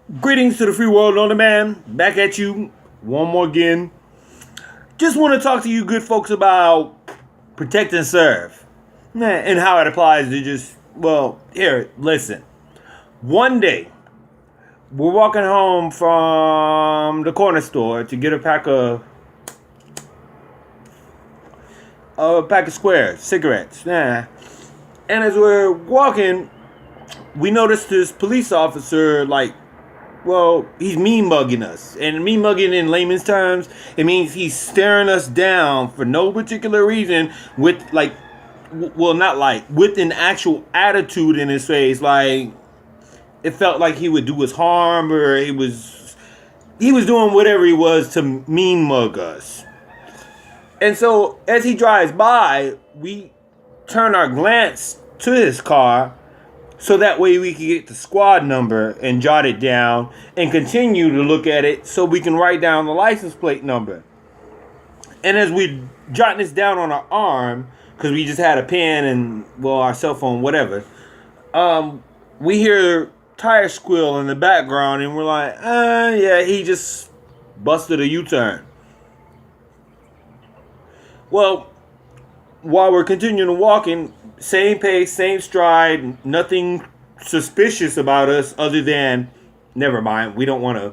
Greetings to the free world on demand. Back at you one more again. Just want to talk to you good folks about protect and serve. And how it applies to here, listen. One day, we're walking home from the corner store to get a pack of squares, cigarettes. And as we're walking, we noticed this police officer he's mean mugging us. And mean mugging in layman's terms, it means he's staring us down for no particular reason with with an actual attitude in his face. Like, it felt like he would do us harm, or he was doing whatever he was to mean mug us. And so as he drives by, we turn our glance to his car so that way we can get the squad number and jot it down and continue to look at it so we can write down the license plate number. And as we jotting this down on our arm, because we just had a pen and, our cell phone, whatever, we hear tire squeal in the background and we're like, yeah, he just busted a U-turn. Well, while we're continuing walking, same pace, same stride, nothing suspicious about us other than, never mind, we don't want to,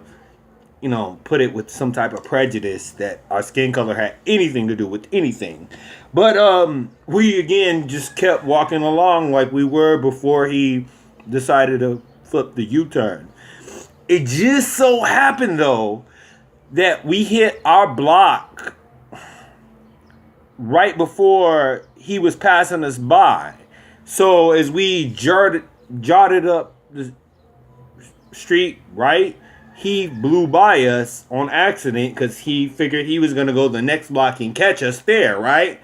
put it with some type of prejudice that our skin color had anything to do with anything. But we, again, just kept walking along like we were before he decided to flip the U-turn. It just so happened, though, that we hit our block right before he was passing us by. So as we jotted up the street, right, he blew by us on accident because he figured he was going to go the next block and catch us there, right?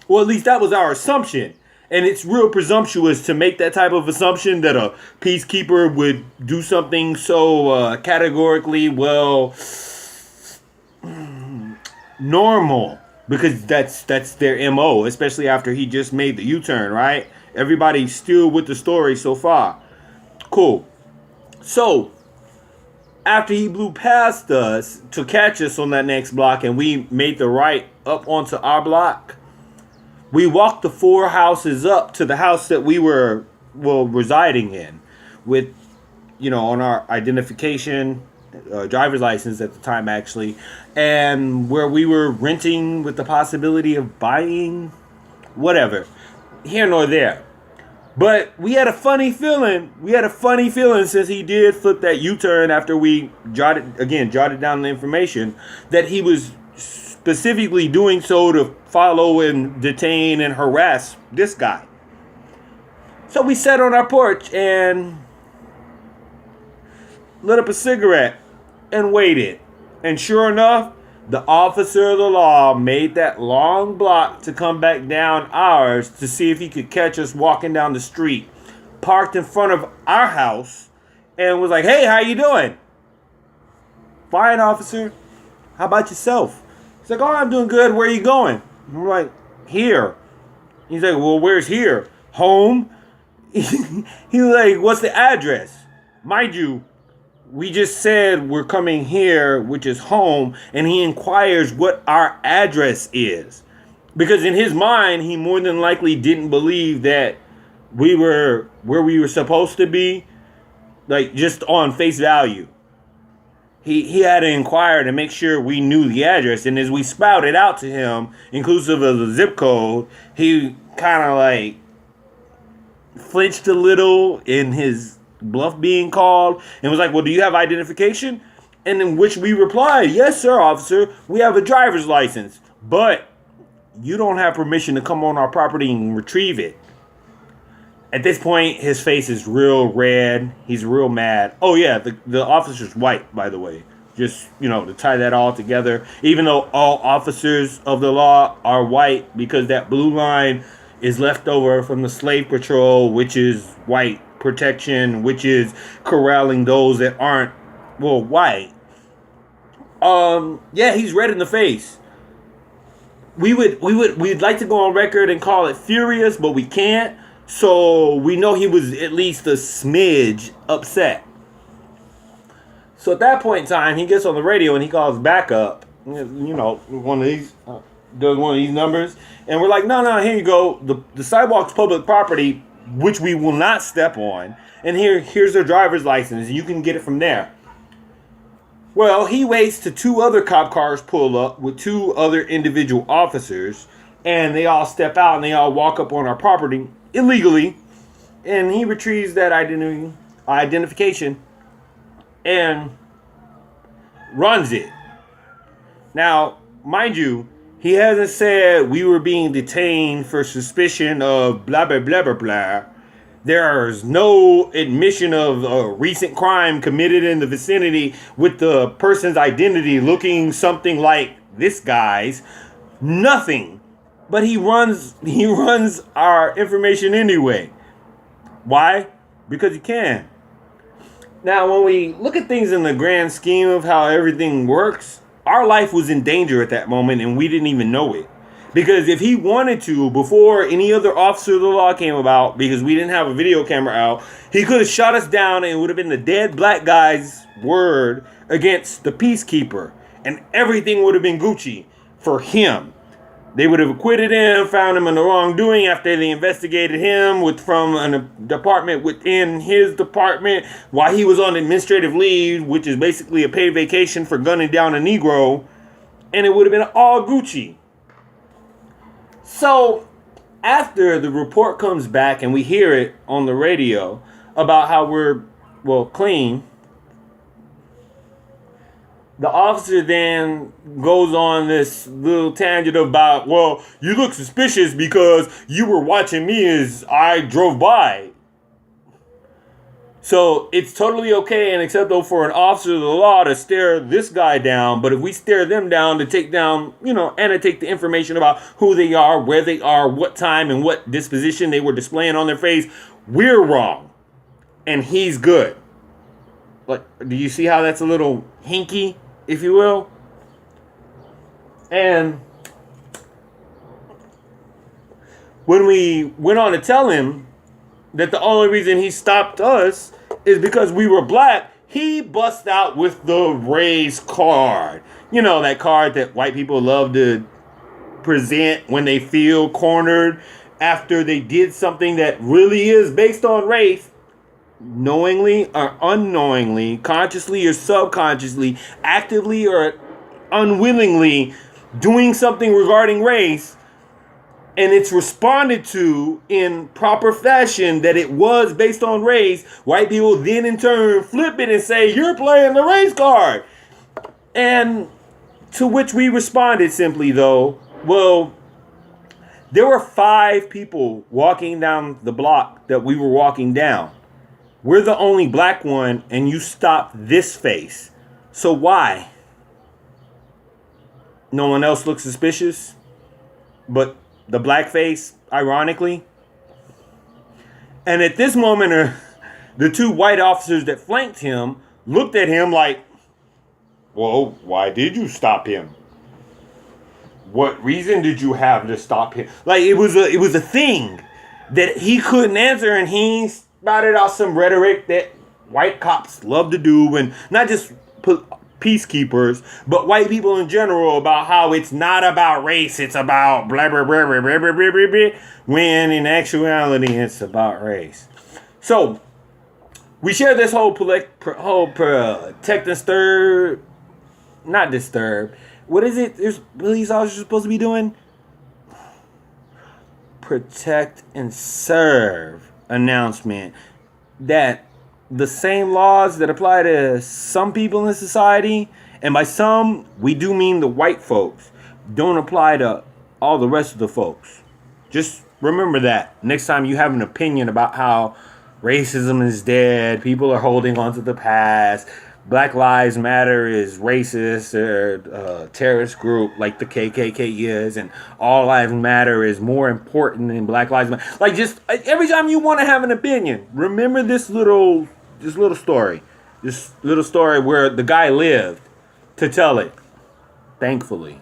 Well, at least that was our assumption. And it's real presumptuous to make that type of assumption that a peacekeeper would do something so categorically, normal. Because that's their MO, especially after he just made the U-turn, right? Everybody's still with the story so far. Cool. So, after he blew past us to catch us on that next block and we made the right up onto our block, we walked the 4 houses up to the house that we were, residing in with, on our identification, driver's license at the time, actually, and where we were renting with the possibility of buying, whatever, here nor there. But we had a funny feeling. Since he did flip that U-turn after we jotted down the information, that he was specifically doing so to follow and detain and harass this guy. So we sat on our porch and lit up a cigarette and waited. And sure enough, the officer of the law made that long block to come back down ours to see if he could catch us walking down the street, parked in front of our house, and was like, "Hey, how you doing?" "Fine, officer. How about yourself?" He's like, "Oh, I'm doing good. Where are you going?" And we're like, "Here." He's like, "Well, where's here? Home?" He's like, "What's the address?" Mind you, we just said we're coming here, which is home, and he inquires what our address is. Because in his mind, he more than likely didn't believe that we were where we were supposed to be, like just on face value. He had to inquire to make sure we knew the address, and as we spouted out to him, inclusive of the zip code, he kind of like flinched a little in his bluff being called and was like, "Well, do you have identification?" And in which we replied, "Yes, sir, officer. We have a driver's license, but you don't have permission to come on our property and retrieve it." At this point, his face is real red. He's real mad. Oh, yeah, the officer's white, by the way. Just, to tie that all together. Even though all officers of the law are white, because that blue line is left over from the slave patrol, which is white protection, which is corralling those that aren't, white. Yeah, he's red in the face. We'd like to go on record and call it furious, but we can't. So we know he was at least a smidge upset. So at that point in time, he gets on the radio and he calls backup. One of these does one of these numbers, and we're like, no, here you go. The sidewalk's public property, which we will not step on, and here's their driver's license, and you can get it from there. Well, he waits till 2 other cop cars pull up with 2 other individual officers, and they all step out and they all walk up on our property illegally, and he retrieves that identification and runs it. Now, mind you, he hasn't said we were being detained for suspicion of blah, blah, blah, blah, blah. There's no admission of a recent crime committed in the vicinity with the person's identity looking something like this guy's. Nothing. But he runs our information anyway. Why? Because he can. Now, when we look at things in the grand scheme of how everything works, our life was in danger at that moment and we didn't even know it. Because if he wanted to, before any other officer of the law came about, because we didn't have a video camera out, he could have shot us down and it would have been the dead black guy's word against the peacekeeper. And everything would have been Gucci for him. They would have acquitted him, found him in the wrongdoing after they investigated him from a department within his department while he was on administrative leave, which is basically a paid vacation for gunning down a Negro. And it would have been all Gucci. So after the report comes back and we hear it on the radio about how we're, clean, the officer then goes on this little tangent about, you look suspicious because you were watching me as I drove by. So it's totally okay and acceptable for an officer of the law to stare this guy down. But if we stare them down to take down, annotate the information about who they are, where they are, what time and what disposition they were displaying on their face, we're wrong. And he's good. Like, do you see how that's a little hinky, if you will? And when we went on to tell him that the only reason he stopped us is because we were black, he bust out with the race card. You know, that card that white people love to present when they feel cornered after they did something that really is based on race, knowingly or unknowingly, consciously or subconsciously, actively or unwillingly doing something regarding race. And it's responded to in proper fashion that it was based on race. White people then in turn flip it and say, you're playing the race card. And to which we responded simply though, there were 5 people walking down the block that we were walking down. We're the only black one and you stopped this face. So why? No one else looks suspicious? But the black face, ironically. And at this moment, the 2 white officers that flanked him looked at him like, why did you stop him? What reason did you have to stop him? Like, it was a thing that he couldn't answer, and he spouted out some rhetoric that white cops love to do, and not just peacekeepers, but white people in general, about how it's not about race, it's about blah, blah, blah, blah, blah, blah, blah, blah, blah, when in actuality it's about race. So we share this whole protect and disturb, not disturb. What is it? There's police officers supposed to be doing? Protect and serve announcement that the same laws that apply to some people in society, and by some, we do mean the white folks, don't apply to all the rest of the folks. Just remember that next time you have an opinion about how racism is dead, people are holding on to the past, Black Lives Matter is racist or a terrorist group like the KKK is, and All Lives Matter is more important than Black Lives Matter. Like, just every time you want to have an opinion, remember this little story. This little story where the guy lived to tell it. Thankfully.